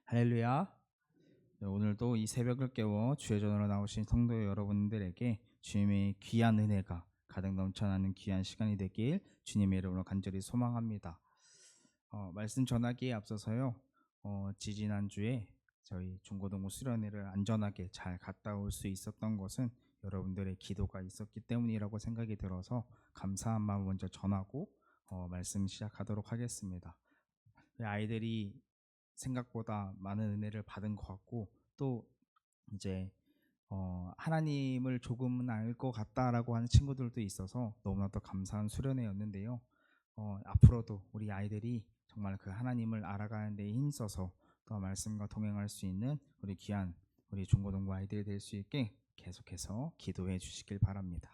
할렐루야. 네, 오늘도 이 새벽을 깨워 주의 전으로 나오신 성도 여러분들에게 주님의 귀한 은혜가 가득 넘쳐나는 귀한 시간이 되길 주님의 이름으로 간절히 소망합니다. 말씀 전하기에 앞서서요. 지지난주에 저희 중고등부 수련회를 안전하게 잘 갔다 올 수 있었던 것은 여러분들의 기도가 있었기 때문이라고 생각이 들어서 감사한 마음 먼저 전하고 말씀 시작하도록 하겠습니다. 아이들이 생각보다 많은 은혜를 받은 것 같고, 또 이제 하나님을 조금은 알 것 같다라고 하는 친구들도 있어서 너무나도 감사한 수련회였는데요. 앞으로도 우리 아이들이 정말 그 하나님을 알아가는 데 힘써서 또 말씀과 동행할 수 있는 우리 귀한 우리 중고등부 아이들이 될 수 있게 계속해서 기도해 주시길 바랍니다.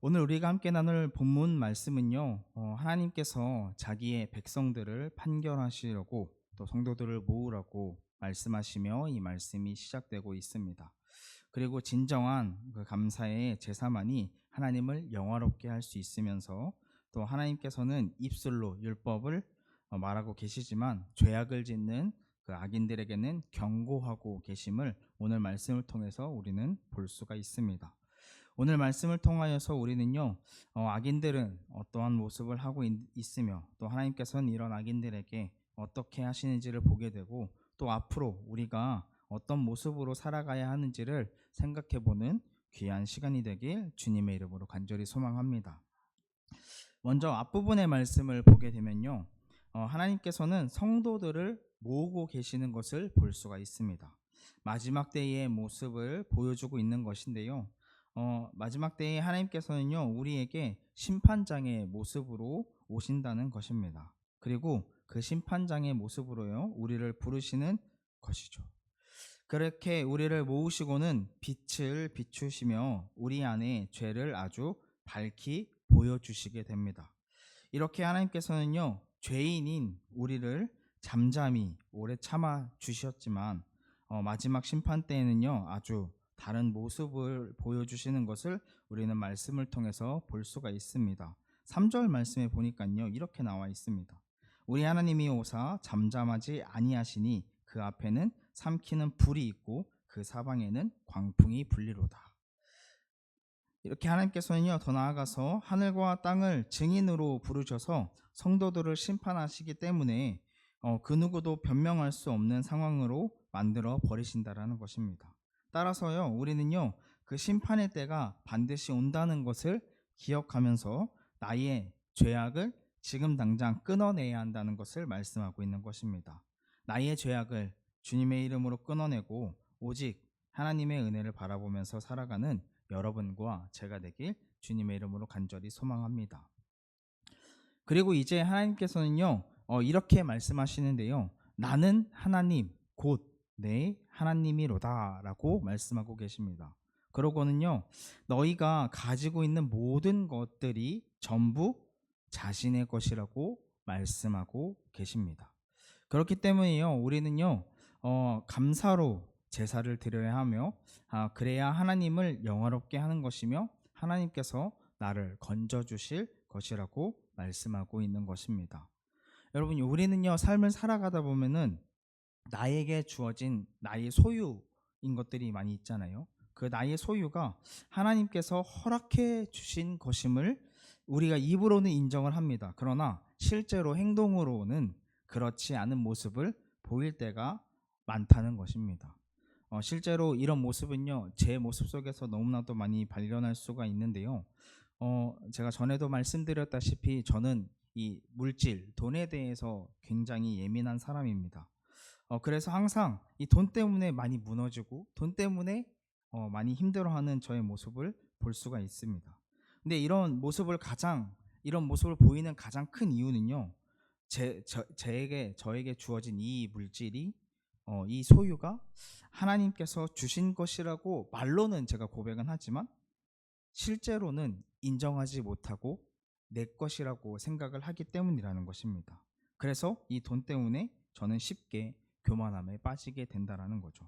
오늘 우리가 함께 나눌 본문 말씀은요, 하나님께서 자기의 백성들을 판결하시려고 또 성도들을 모으라고 말씀하시며 이 말씀이 시작되고 있습니다. 그리고 진정한 그 감사의 제사만이 하나님을 영화롭게 할 수 있으면서, 또 하나님께서는 입술로 율법을 말하고 계시지만 죄악을 짓는 그 악인들에게는 경고하고 계심을 오늘 말씀을 통해서 우리는 볼 수가 있습니다. 오늘 말씀을 통하여서 우리는요, 악인들은 어떠한 모습을 하고 있으며 또 하나님께서는 이런 악인들에게 어떻게 하시는지를 보게 되고, 또 앞으로 우리가 어떤 모습으로 살아가야 하는지를 생각해보는 귀한 시간이 되길 주님의 이름으로 간절히 소망합니다. 먼저 앞부분의 말씀을 보게 되면요, 하나님께서는 성도들을 모으고 계시는 것을 볼 수가 있습니다. 마지막 때의 모습을 보여주고 있는 것인데요, 마지막 때에 하나님께서는요, 우리에게 심판장의 모습으로 오신다는 것입니다. 그리고 그 심판장의 모습으로요, 우리를 부르시는 것이죠. 그렇게 우리를 모으시고는 빛을 비추시며 우리 안에 죄를 아주 밝히 보여주시게 됩니다. 이렇게 하나님께서는요, 죄인인 우리를 잠잠히 오래 참아 주셨지만 마지막 심판 때에는요, 아주 다른 모습을 보여주시는 것을 우리는 말씀을 통해서 볼 수가 있습니다. 3절 말씀에 보니까요, 이렇게 나와 있습니다. 우리 하나님이 오사 잠잠하지 아니하시니 그 앞에는 삼키는 불이 있고 그 사방에는 광풍이 불리로다. 이렇게 하나님께서는요, 더 나아가서 하늘과 땅을 증인으로 부르셔서 성도들을 심판하시기 때문에 그 누구도 변명할 수 없는 상황으로 만들어 버리신다라는 것입니다. 따라서요, 우리는요, 그 심판의 때가 반드시 온다는 것을 기억하면서 나의 죄악을 지금 당장 끊어내야 한다는 것을 말씀하고 있는 것입니다. 나의 죄악을 주님의 이름으로 끊어내고 오직 하나님의 은혜를 바라보면서 살아가는 여러분과 제가 되길 주님의 이름으로 간절히 소망합니다. 그리고 이제 하나님께서는요, 이렇게 말씀하시는데요, 나는 하나님 곧 내 하나님이로다 라고 말씀하고 계십니다. 그러고는요, 너희가 가지고 있는 모든 것들이 전부 자신의 것이라고 말씀하고 계십니다. 그렇기 때문에요, 우리는요, 감사로 제사를 드려야 하며, 그래야 하나님을 영화롭게 하는 것이며 하나님께서 나를 건져주실 것이라고 말씀하고 있는 것입니다. 여러분, 우리는요, 삶을 살아가다 보면은 나에게 주어진 나의 소유인 것들이 많이 있잖아요. 그 나의 소유가 하나님께서 허락해 주신 것임을 우리가 입으로는 인정을 합니다. 그러나 실제로 행동으로는 그렇지 않은 모습을 보일 때가 많다는 것입니다. 실제로 이런 모습은요, 제 모습 속에서 너무나도 많이 발견할 수가 있는데요. 제가 전에도 말씀드렸다시피 저는 이 물질, 돈에 대해서 굉장히 예민한 사람입니다. 그래서 항상 이 돈 때문에 많이 무너지고 돈 때문에 많이 힘들어하는 저의 모습을 볼 수가 있습니다. 근데 이런 모습을 보이는 가장 큰 이유는요, 저에게 주어진 이 물질이, 이 소유가 하나님께서 주신 것이라고 말로는 제가 고백은 하지만 실제로는 인정하지 못하고 내 것이라고 생각을 하기 때문이라는 것입니다. 그래서 이 돈 때문에 저는 쉽게 교만함에 빠지게 된다라는 거죠.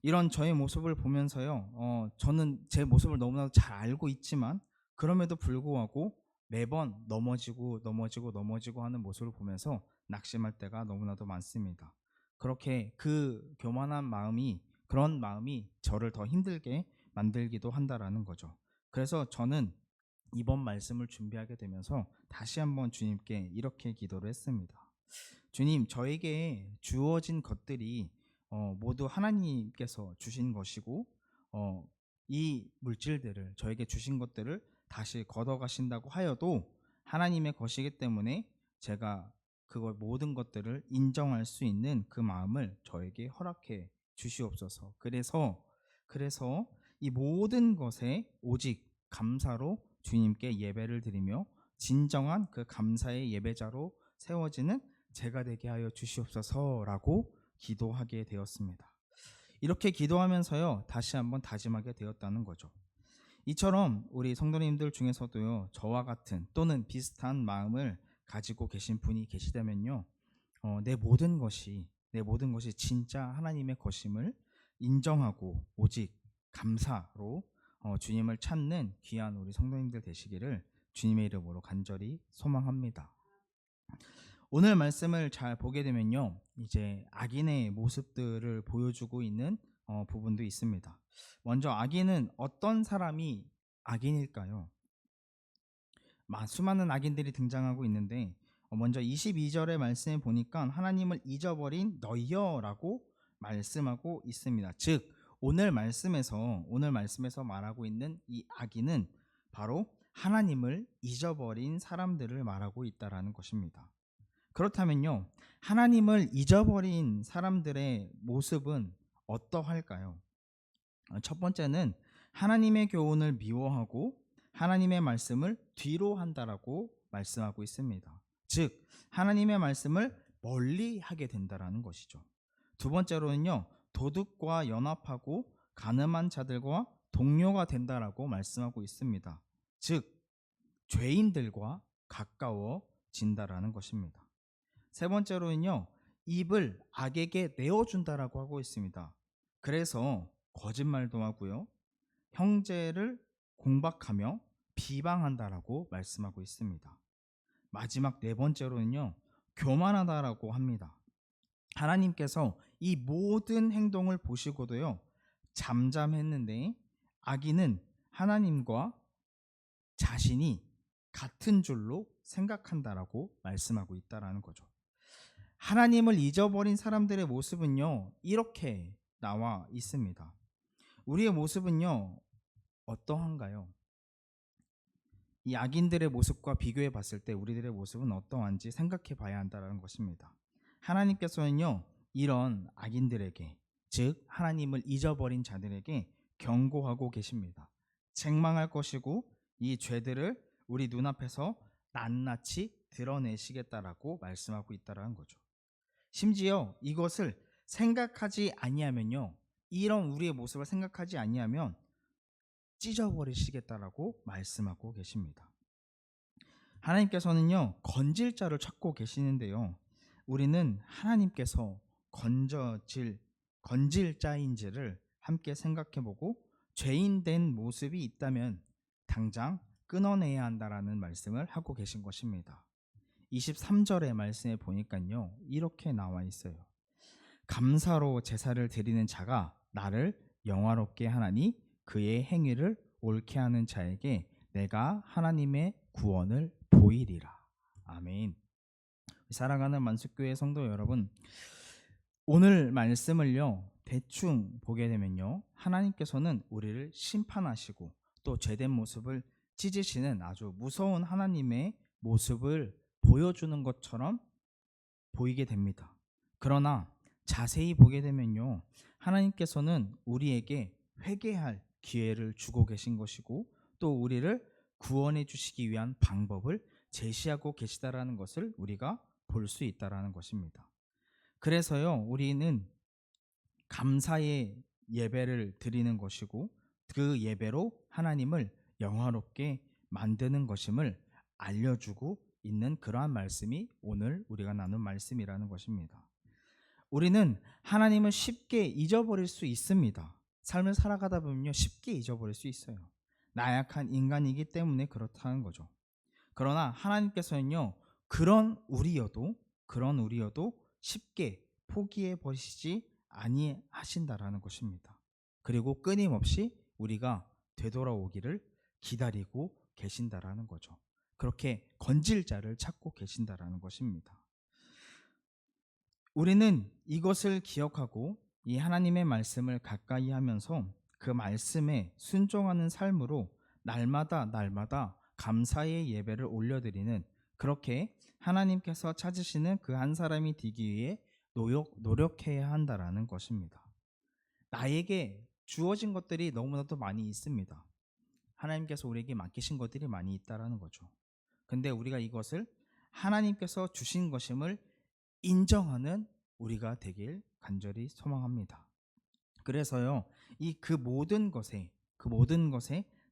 이런 저의 모습을 보면서요, 저는 제 모습을 너무나도 잘 알고 있지만 그럼에도 불구하고 매번 넘어지고 하는 모습을 보면서 낙심할 때가 너무나도 많습니다. 그렇게 그런 마음이 저를 더 힘들게 만들기도 한다라는 거죠. 그래서 저는 이번 말씀을 준비하게 되면서 다시 한번 주님께 이렇게 기도를 했습니다. 주님, 저에게 주어진 것들이 모두 하나님께서 주신 것이고, 어, 이 물질들을, 저에게 주신 것들을 다시 걷어가신다고 하여도 하나님의 것이기 때문에 제가 그걸 모든 것들을 인정할 수 있는 그 마음을 저에게 허락해 주시옵소서. 그래서 이 모든 것에 오직 감사로 주님께 예배를 드리며 진정한 그 감사의 예배자로 세워지는 제가 되게 하여 주시옵소서라고 기도하게 되었습니다. 이렇게 기도하면서요, 다시 한번 다짐하게 되었다는 거죠. 이처럼 우리 성도님들 중에서도요, 저와 같은 또는 비슷한 마음을 가지고 계신 분이 계시다면요, 내 모든 것이 진짜 하나님의 것임을 인정하고 오직 감사로 주님을 찾는 귀한 우리 성도님들 되시기를 주님의 이름으로 간절히 소망합니다. 오늘 말씀을 잘 보게 되면요, 이제 악인의 모습들을 보여주고 있는 부분도 있습니다. 먼저 악인은 어떤 사람이 악인일까요? 수많은 악인들이 등장하고 있는데 먼저 22절의 말씀에 보니까 하나님을 잊어버린 너희여라고 말씀하고 있습니다. 즉 오늘 말씀에서 말하고 있는 이 악인은 바로 하나님을 잊어버린 사람들을 말하고 있다라는 것입니다. 그렇다면요, 하나님을 잊어버린 사람들의 모습은 어떠할까요? 첫 번째는 하나님의 교훈을 미워하고 하나님의 말씀을 뒤로 한다라고 말씀하고 있습니다. 즉 하나님의 말씀을 멀리 하게 된다라는 것이죠. 두 번째로는요, 도둑과 연합하고 가늠한 자들과 동료가 된다라고 말씀하고 있습니다. 즉 죄인들과 가까워진다라는 것입니다. 세 번째로는요, 입을 악에게 내어준다라고 하고 있습니다. 그래서 거짓말도 하고요, 형제를 공박하며 비방한다라고 말씀하고 있습니다. 마지막 네 번째로는요, 교만하다라고 합니다. 하나님께서 이 모든 행동을 보시고도요, 잠잠했는데 악인은 하나님과 자신이 같은 줄로 생각한다라고 말씀하고 있다라는 거죠. 하나님을 잊어버린 사람들의 모습은요, 이렇게 나와 있습니다. 우리의 모습은요, 어떠한가요? 이 악인들의 모습과 비교해 봤을 때 우리들의 모습은 어떠한지 생각해 봐야 한다는 것입니다. 하나님께서는요, 이런 악인들에게, 즉 하나님을 잊어버린 자들에게 경고하고 계십니다. 책망할 것이고 이 죄들을 우리 눈앞에서 낱낱이 드러내시겠다라고 말씀하고 있다라는 거죠. 심지어 이것을 생각하지 아니하면요, 이런 우리의 모습을 생각하지 아니하면 찢어버리시겠다라고 말씀하고 계십니다. 하나님께서는요, 건질 자를 찾고 계시는데요, 우리는 하나님께서 건질 자인지를 함께 생각해보고 죄인 된 모습이 있다면 당장 끊어내야 한다라는 말씀을 하고 계신 것입니다. 23절의 말씀에 보니까요, 이렇게 나와 있어요. 감사로 제사를 드리는 자가 나를 영화롭게 하나니 그의 행위를 옳게 하는 자에게 내가 하나님의 구원을 보이리라. 아멘. 사랑하는 만숙교회 성도 여러분, 오늘 말씀을요, 대충 보게 되면요, 하나님께서는 우리를 심판하시고 또 죄된 모습을 찢으시는 아주 무서운 하나님의 모습을 보여주는 것처럼 보이게 됩니다. 그러나 자세히 보게 되면요, 하나님께서는 우리에게 회개할 기회를 주고 계신 것이고 또 우리를 구원해 주시기 위한 방법을 제시하고 계시다라는 것을 우리가 볼 수 있다라는 것입니다. 그래서요, 우리는 감사의 예배를 드리는 것이고 그 예배로 하나님을 영화롭게 만드는 것임을 알려주고 있는 그러한 말씀이 오늘 우리가 나눈 말씀이라는 것입니다. 우리는 하나님을 쉽게 잊어버릴 수 있습니다. 삶을 살아가다 보면요, 쉽게 잊어버릴 수 있어요. 나약한 인간이기 때문에 그렇다는 거죠. 그러나 하나님께서는요, 그런 우리여도 쉽게 포기해 버리시지 아니하신다라는 것입니다. 그리고 끊임없이 우리가 되돌아오기를 기다리고 계신다라는 거죠. 그렇게 건질 자를 찾고 계신다라는 것입니다. 우리는 이것을 기억하고 이 하나님의 말씀을 가까이 하면서 그 말씀에 순종하는 삶으로 날마다 감사의 예배를 올려드리는, 그렇게 하나님께서 찾으시는 그 한 사람이 되기 위해 노력해야 한다라는 것입니다. 나에게 주어진 것들이 너무나도 많이 있습니다. 하나님께서 우리에게 맡기신 것들이 많이 있다라는 거죠. 근데 우리가 이것을 하나님께서 주신 것임을 인정하는 우리가 되길 간절히 소망합니다. 그래서요, 그 모든 것에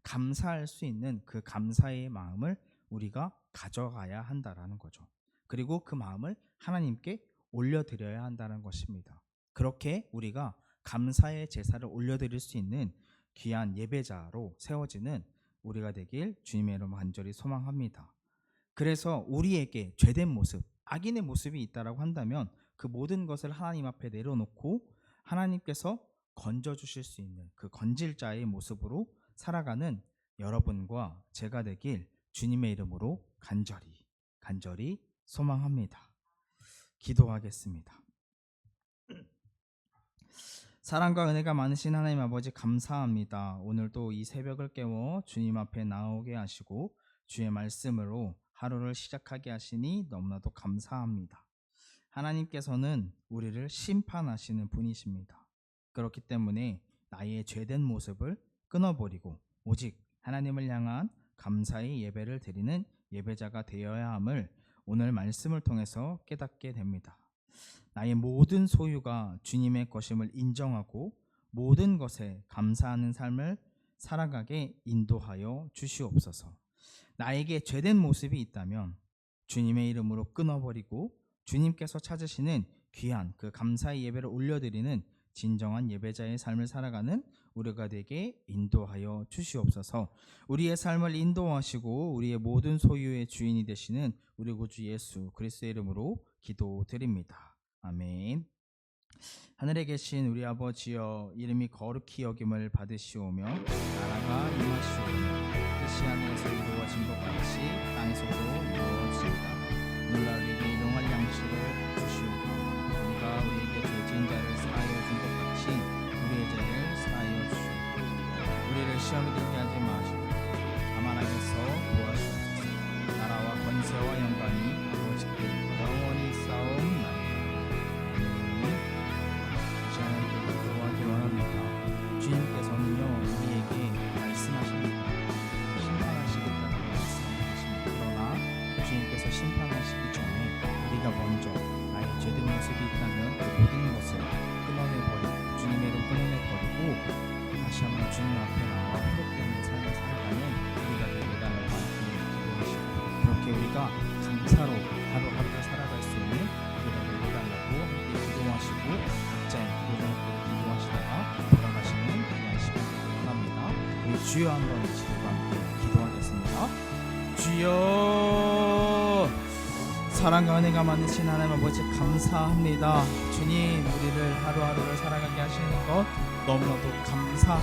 감사할 수 있는 그 감사의 마음을 우리가 가져가야 한다라는 거죠. 그리고 그 마음을 하나님께 올려드려야 한다는 것입니다. 그렇게 우리가 감사의 제사를 올려드릴 수 있는 귀한 예배자로 세워지는 우리가 되길 주님의 이름으로 간절히 소망합니다. 그래서 우리에게 죄된 모습, 악인의 모습이 있다라고 한다면 그 모든 것을 하나님 앞에 내려놓고 하나님께서 건져주실 수 있는 그 건질자의 모습으로 살아가는 여러분과 제가 되길 주님의 이름으로 간절히 소망합니다. 기도하겠습니다. 사랑과 은혜가 많으신 하나님 아버지, 감사합니다. 오늘도 이 새벽을 깨워 주님 앞에 나오게 하시고 주의 말씀으로 하루를 시작하게 하시니 너무나도 감사합니다. 하나님께서는 우리를 심판하시는 분이십니다. 그렇기 때문에 나의 죄된 모습을 끊어버리고 오직 하나님을 향한 감사의 예배를 드리는 예배자가 되어야 함을 오늘 말씀을 통해서 깨닫게 됩니다. 나의 모든 소유가 주님의 것임을 인정하고 모든 것에 감사하는 삶을 살아가게 인도하여 주시옵소서. 나에게 죄된 모습이 있다면 주님의 이름으로 끊어버리고 주님께서 찾으시는 귀한 그 감사의 예배를 올려드리는 진정한 예배자의 삶을 살아가는 우리가 되게 인도하여 주시옵소서. 우리의 삶을 인도하시고 우리의 모든 소유의 주인이 되시는 우리 구주 예수 그리스도의 이름으로 기도드립니다. 아멘. 하늘에 계신 우리 아버지여, 이름이 거룩히 여김을 받으시오며 나라가 임하시오며 뜻이 하늘에서 이루어진 것 같이 땅에서도 이루어지이다. 오늘 우리에게 일용할 양식을 주시옵고 우리가 우리에게 죄진 자를 사하여 준 것 같이 우리의 죄를 사하여 주시옵고 우리를 시험에 들게 하지 마시고 다만 악에서 구하시옵소서. 나라와 권세와 영광이 아버지께 영원히 싸움나이다. 주님께서는요, 우리에게 말씀하십니다. 심판하시겠다고 말씀하십니다. 그러나 주님께서 심판하시기 전에 우리가 먼저 나의 죄된 모습이 있다면 그 모든 것을 끊어내버리고 주님의 이름 끊어내버리고 다시 한번 주님 앞에 나와 회복되는 삶을 살아가는 우리가 되기를 기도하시고, 그렇게 우리가 감사로 하루하루를 살아갈 수 있는 우리가 되기달라고 함께 기도하시고 각자의 기도하시다가 돌아가시는 귀한 시간 되길 원합니다. 우리 주여 한번 주님과 함께 기도하겠습니다. 주여, 사랑과 은혜가 많으신 하나님 아버지, 감사합니다. 주님, 우리를 하루하루를 살아가게 하시는 것 너무나도 감사합니다.